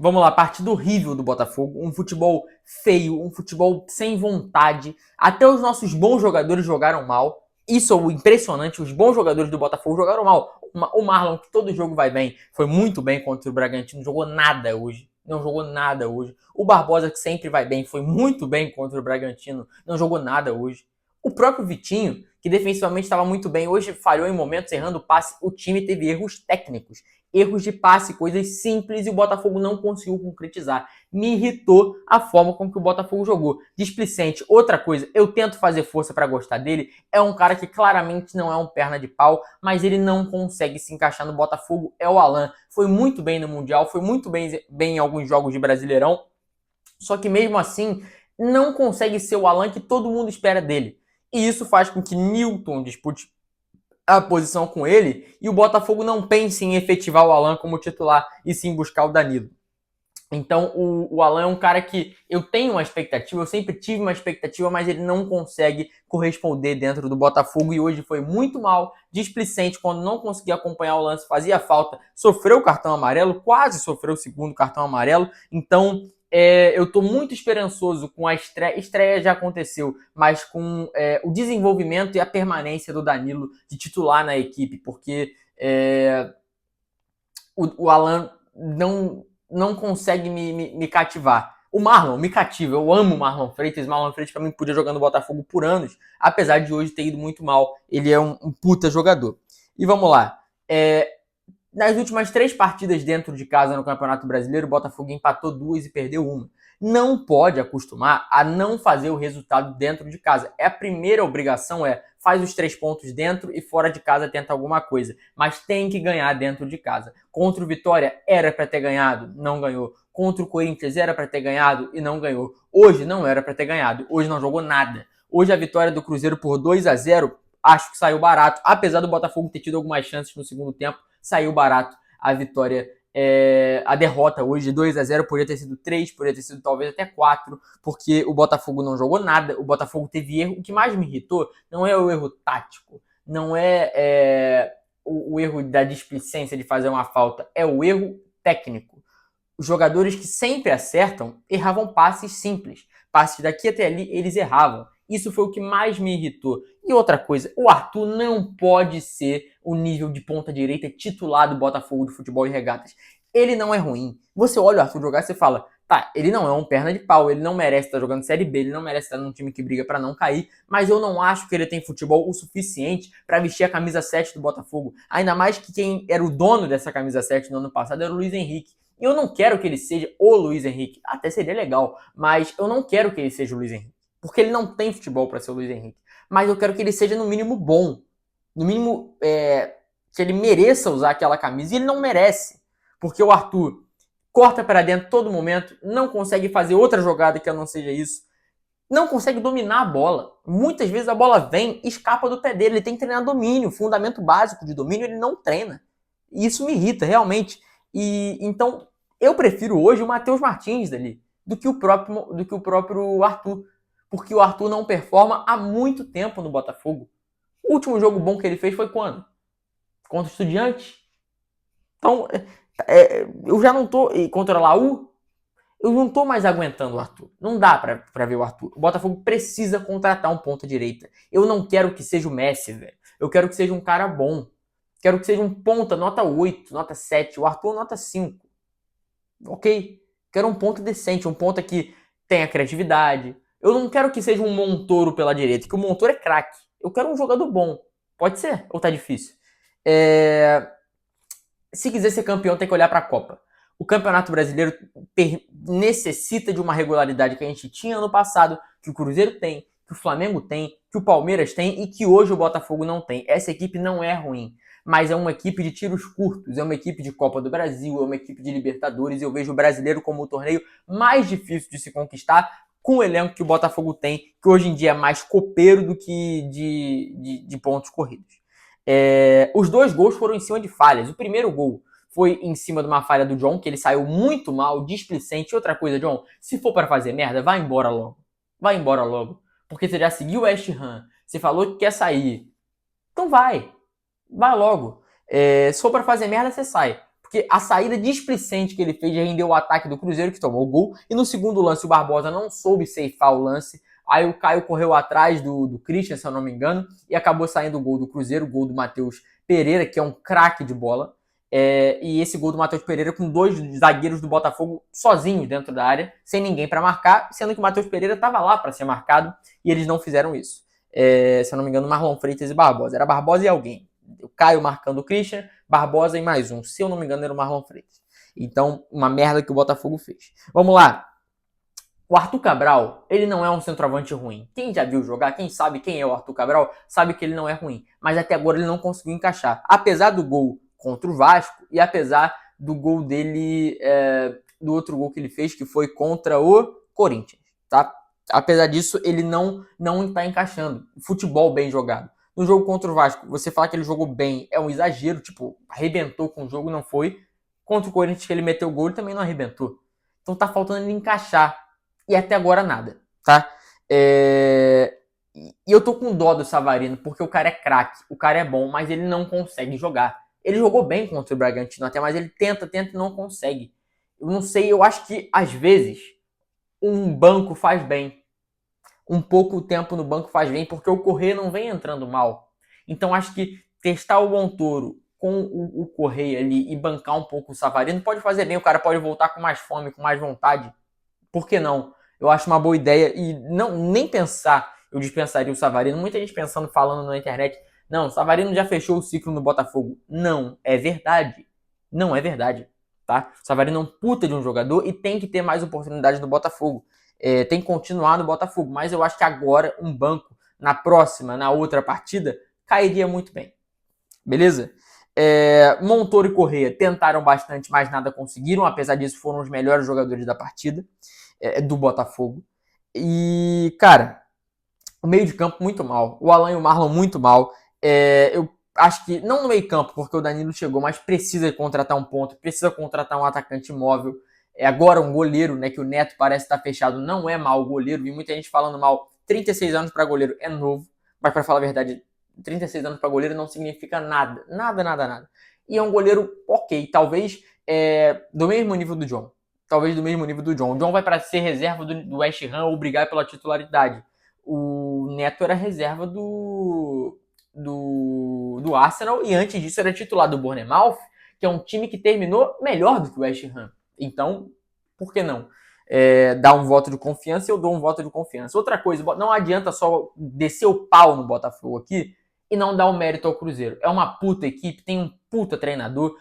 Vamos lá, partida horrível do Botafogo, um futebol feio, um futebol sem vontade. Até os nossos bons jogadores jogaram mal. Isso é o impressionante, os bons jogadores do Botafogo jogaram mal. O Marlon, que todo jogo vai bem, foi muito bem contra o Bragantino, jogou nada hoje. Não jogou nada hoje. O Barbosa, que sempre vai bem, foi muito bem contra o Bragantino, não jogou nada hoje. O próprio Vitinho, que defensivamente estava muito bem, hoje falhou em momentos, errando passe. O time teve erros técnicos, erros de passe, coisas simples, e o Botafogo não conseguiu concretizar. Me irritou a forma como que o Botafogo jogou. Displicente. Outra coisa, eu tento fazer força para gostar dele. É um cara que claramente não é um perna de pau, mas ele não consegue se encaixar no Botafogo. É o Alan. Foi muito bem no Mundial, foi muito bem em alguns jogos de Brasileirão. Só que mesmo assim, não consegue ser o Alan que todo mundo espera dele. E isso faz com que Newton dispute a posição com ele e o Botafogo não pense em efetivar o Alan como titular e sim buscar o Danilo. Então o Alan é um cara que eu tenho uma expectativa, eu sempre tive uma expectativa, mas ele não consegue corresponder dentro do Botafogo e hoje foi muito mal, displicente, quando não conseguia acompanhar o lance, fazia falta, sofreu o cartão amarelo, quase sofreu o segundo cartão amarelo, então eu estou muito esperançoso com a estreia já aconteceu, mas com o desenvolvimento e a permanência do Danilo de titular na equipe, porque o Alan não consegue me cativar. O Marlon me cativa, eu amo o Marlon Freitas. Marlon Freitas pra mim podia jogar no Botafogo por anos, apesar de hoje ter ido muito mal. Ele é um puta jogador. E vamos lá. Nas últimas 3 partidas dentro de casa no Campeonato Brasileiro, o Botafogo empatou 2 e perdeu 1. Não pode acostumar a não fazer o resultado dentro de casa. A primeira obrigação faz os 3 pontos dentro e fora de casa tenta alguma coisa. Mas tem que ganhar dentro de casa. Contra o Vitória era para ter ganhado, não ganhou. Contra o Corinthians era para ter ganhado e não ganhou. Hoje não era para ter ganhado, hoje não jogou nada. Hoje a vitória do Cruzeiro por 2-0, acho que saiu barato, apesar do Botafogo ter tido algumas chances no segundo tempo, saiu barato a vitória. A derrota hoje de 2-0 poderia ter sido 3, poderia ter sido talvez até 4, porque o Botafogo não jogou nada, o Botafogo teve erro. O que mais me irritou não é o erro tático, não é o erro da displicência de fazer uma falta, é o erro técnico. Os jogadores que sempre acertam erravam passes simples, passes daqui até ali eles erravam. Isso foi o que mais me irritou. E outra coisa, o Arthur não pode ser o nível de ponta direita titular do Botafogo do Futebol e Regatas. Ele não é ruim. Você olha o Arthur jogar e você fala, tá, ele não é um perna de pau, ele não merece estar jogando Série B, ele não merece estar num time que briga para não cair, mas eu não acho que ele tem futebol o suficiente para vestir a camisa 7 do Botafogo. Ainda mais que quem era o dono dessa camisa 7 no ano passado era o Luiz Henrique. E eu não quero que ele seja o Luiz Henrique. Até seria legal, mas eu não quero que ele seja o Luiz Henrique. Porque ele não tem futebol para ser o Luiz Henrique. Mas eu quero que ele seja, no mínimo, bom. No mínimo, que ele mereça usar aquela camisa. E ele não merece. Porque o Arthur corta para dentro todo momento, não consegue fazer outra jogada que não seja isso. Não consegue dominar a bola. Muitas vezes a bola vem e escapa do pé dele. Ele tem que treinar domínio. Fundamento básico de domínio ele não treina. E isso me irrita, realmente. E então, eu prefiro hoje o Matheus Martins dali do que o próprio Arthur. Porque o Arthur não performa há muito tempo no Botafogo. O último jogo bom que ele fez foi quando? Contra o Estudiantes. Então, eu já não tô... Contra a Laú, eu não tô mais aguentando o Arthur. Não dá pra ver o Arthur. O Botafogo precisa contratar um ponta-direita. Eu não quero que seja o Messi, velho. Eu quero que seja um cara bom. Quero que seja um ponta, nota 8, nota 7. O Arthur, nota 5. Ok? Quero um ponta decente, um ponta que tenha criatividade. Eu não quero que seja um Montoro pela direita, que o Montoro é craque. Eu quero um jogador bom. Pode ser? Ou tá difícil? Se quiser ser campeão, tem que olhar para a Copa. O Campeonato Brasileiro necessita de uma regularidade que a gente tinha ano passado, que o Cruzeiro tem, que o Flamengo tem, que o Palmeiras tem e que hoje o Botafogo não tem. Essa equipe não é ruim, mas é uma equipe de tiros curtos, é uma equipe de Copa do Brasil, é uma equipe de Libertadores. Eu vejo o brasileiro como o torneio mais difícil de se conquistar, com o elenco que o Botafogo tem, que hoje em dia é mais copeiro do que de pontos corridos. Os 2 gols foram em cima de falhas. O primeiro gol foi em cima de uma falha do John, que ele saiu muito mal, displicente. Outra coisa, John, se for para fazer merda, vai embora logo. Vai embora logo. Porque você já seguiu o West Ham, você falou que quer sair. Então vai logo. Se for para fazer merda, você sai. Porque a saída displicente que ele fez rendeu o ataque do Cruzeiro, que tomou o gol. E no segundo lance, o Barbosa não soube ceifar o lance. Aí o Caio correu atrás do Christian, se eu não me engano, e acabou saindo o gol do Cruzeiro, o gol do Matheus Pereira, que é um craque de bola. E esse gol do Matheus Pereira com 2 zagueiros do Botafogo sozinhos dentro da área, sem ninguém para marcar, sendo que o Matheus Pereira estava lá para ser marcado e eles não fizeram isso. Se eu não me engano, Marlon Freitas e Barbosa. Era Barbosa e alguém. O Caio marcando o Christian, Barbosa e mais um. Se eu não me engano, era o Marlon Freitas. Então, uma merda que o Botafogo fez. Vamos lá. O Arthur Cabral, ele não é um centroavante ruim. Quem já viu jogar, quem sabe quem é o Arthur Cabral, sabe que ele não é ruim. Mas até agora ele não conseguiu encaixar. Apesar do gol contra o Vasco e apesar do gol dele, do outro gol que ele fez, que foi contra o Corinthians, tá? Apesar disso, ele não está encaixando. Futebol bem jogado. No jogo contra o Vasco, você falar que ele jogou bem é um exagero, tipo, arrebentou com o jogo, não foi. Contra o Corinthians, que ele meteu o gol, ele também não arrebentou. Então tá faltando ele encaixar. E até agora nada, tá? E eu tô com dó do Savarino, porque o cara é craque, o cara é bom, mas ele não consegue jogar. Ele jogou bem contra o Bragantino até, mas ele tenta e não consegue. Eu não sei, eu acho que às vezes um banco faz bem. Um pouco tempo no banco faz bem, porque o Correia não vem entrando mal. Então acho que testar o Montoro com o Correia ali e bancar um pouco o Savarino pode fazer bem. O cara pode voltar com mais fome, com mais vontade. Por que não? Eu acho uma boa ideia e não nem pensar, eu dispensaria o Savarino. Muita gente pensando, falando na internet, não, o Savarino já fechou o ciclo no Botafogo. Não, é verdade. Não é verdade, tá? O Savarino é um puta de um jogador e tem que ter mais oportunidade no Botafogo. Tem que continuar no Botafogo, mas eu acho que agora um banco, na outra partida, cairia muito bem. Beleza? Montoro e Correia tentaram bastante, mas nada conseguiram. Apesar disso, foram os melhores jogadores da partida do Botafogo. E, cara, o meio de campo muito mal. O Alan e o Marlon muito mal. Eu acho que, não no meio campo, porque o Danilo chegou, mas precisa contratar um ponto, precisa contratar um atacante móvel. Agora um goleiro, né, que o Neto parece estar fechado, não é mal goleiro. Vi muita gente falando mal. 36 anos para goleiro é novo, mas para falar a verdade, 36 anos para goleiro não significa nada. Nada. E é um goleiro ok, talvez do mesmo nível do John. Talvez do mesmo nível do John. O John vai para ser reserva do West Ham ou brigar pela titularidade. O Neto era reserva do Arsenal e antes disso era titular do Bournemouth, que é um time que terminou melhor do que o West Ham. Então, por que não? Dar um voto de confiança e eu dou um voto de confiança. Outra coisa, não adianta só descer o pau no Botafogo aqui e não dar o mérito ao Cruzeiro. É uma puta equipe, tem um puta treinador,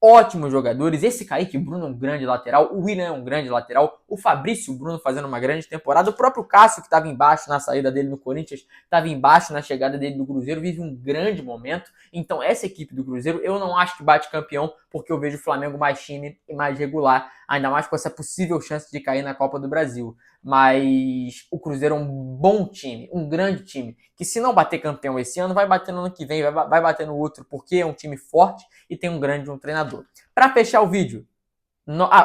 ótimos jogadores. Esse Kaique Bruno é um grande lateral, o William é um grande lateral, o Fabrício Bruno fazendo uma grande temporada, o próprio Cássio, que estava embaixo na saída dele no Corinthians, estava embaixo na chegada dele no Cruzeiro, vive um grande momento. Então essa equipe do Cruzeiro, eu não acho que bate campeão, porque eu vejo o Flamengo mais time e mais regular, ainda mais com essa possível chance de cair na Copa do Brasil. Mas o Cruzeiro é um bom time, um grande time, que se não bater campeão esse ano, vai bater no ano que vem, vai bater no outro, porque é um time forte e tem um treinador. Para fechar o vídeo,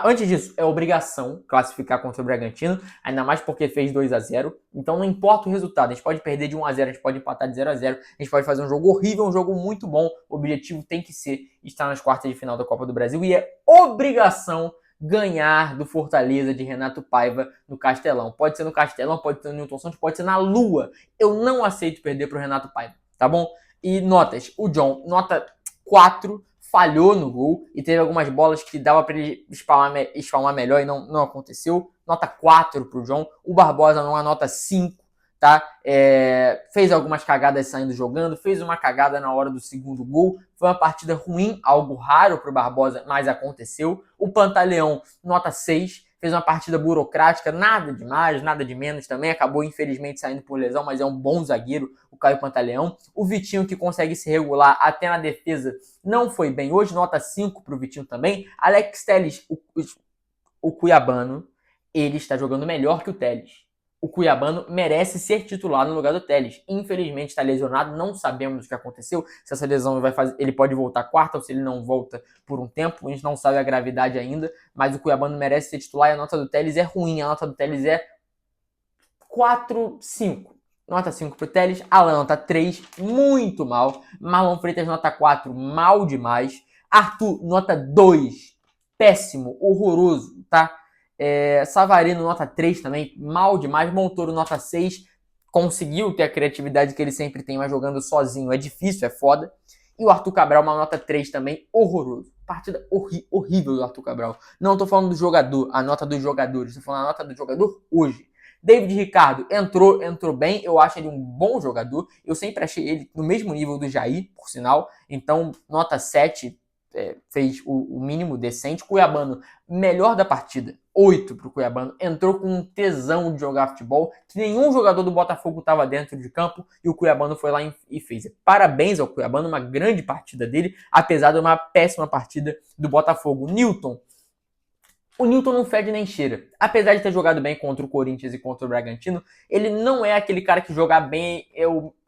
antes disso, é obrigação classificar contra o Bragantino, ainda mais porque fez 2-0, então não importa o resultado, a gente pode perder de 1-0, a gente pode empatar de 0-0, a gente pode fazer um jogo horrível, um jogo muito bom, o objetivo tem que ser estar nas quartas de final da Copa do Brasil e é obrigação ganhar do Fortaleza de Renato Paiva no Castelão. Pode ser no Castelão, pode ser no Newton Santos, pode ser na Lua. Eu não aceito perder pro Renato Paiva, tá bom? E notas, o John, nota 4, falhou no gol e teve algumas bolas que dava para ele espalmar melhor e não aconteceu. Nota 4 pro John. O Barbosa numa nota 5, tá? Fez algumas cagadas saindo jogando, fez uma cagada na hora do segundo gol. Foi uma partida ruim, algo raro pro Barbosa, mas aconteceu. O Pantaleão, nota 6. Fez uma partida burocrática, nada de mais, nada de menos também. Acabou, infelizmente, saindo por lesão, mas é um bom zagueiro, o Caio Pantaleão. O Vitinho, que consegue se regular até na defesa, não foi bem hoje. Nota 5 pro Vitinho também. Alex Telles, o cuiabano, ele está jogando melhor que o Telles. O cuiabano merece ser titular no lugar do Telles. Infelizmente está lesionado, não sabemos o que aconteceu. Se essa lesão ele pode voltar quarta ou se ele não volta por um tempo. A gente não sabe a gravidade ainda, mas o cuiabano merece ser titular e a nota do Telles é ruim. A nota do Telles é 4, 5. Nota 5 pro Telles. Alan, nota 3, muito mal. Marlon Freitas, nota 4, mal demais. Arthur, nota 2. Péssimo, horroroso, tá? Savarino, nota 3 também, mal demais. Montoro, nota 6. Conseguiu ter a criatividade que ele sempre tem, mas jogando sozinho é difícil, é foda. E o Arthur Cabral, uma nota 3 também, horroroso. Partida horrível do Arthur Cabral. Não tô falando do jogador, a nota dos jogadores, tô falando a nota do jogador hoje. David Ricardo entrou bem, eu acho ele um bom jogador. Eu sempre achei ele no mesmo nível do Jair, por sinal. Então, nota 7, fez o mínimo decente. Cuiabano, melhor da partida. 8 pro Cuiabano. Entrou com um tesão de jogar futebol, que nenhum jogador do Botafogo estava dentro de campo, e o Cuiabano foi lá e fez. Parabéns ao Cuiabano, uma grande partida dele, apesar de uma péssima partida do Botafogo. O Newton não fede nem cheira. Apesar de ter jogado bem contra o Corinthians e contra o Bragantino, ele não é aquele cara que jogar bem.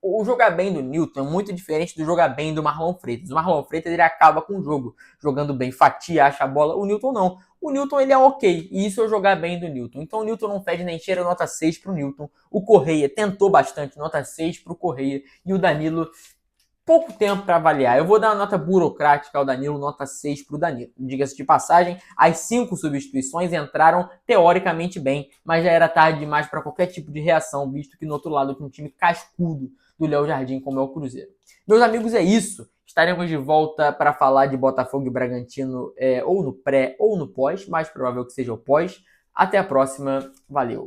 O jogar bem do Newton é muito diferente do jogar bem do Marlon Freitas. O Marlon Freitas ele acaba com o jogo, jogando bem, fatia, acha a bola. O Newton não. O Newton ele é ok, e isso é jogar bem do Newton. Então o Newton não fede nem cheira, nota 6 pro Newton. O Correia tentou bastante, nota 6 pro Correia. E o Danilo, pouco tempo para avaliar. Eu vou dar uma nota burocrática ao Danilo, nota 6 para o Danilo. Diga-se de passagem, as 5 substituições entraram teoricamente bem, mas já era tarde demais para qualquer tipo de reação, visto que no outro lado tinha um time cascudo do Léo Jardim, como é o Cruzeiro. Meus amigos, é isso. Estaremos de volta para falar de Botafogo e Bragantino ou no pré ou no pós, mais provável que seja o pós. Até a próxima, valeu!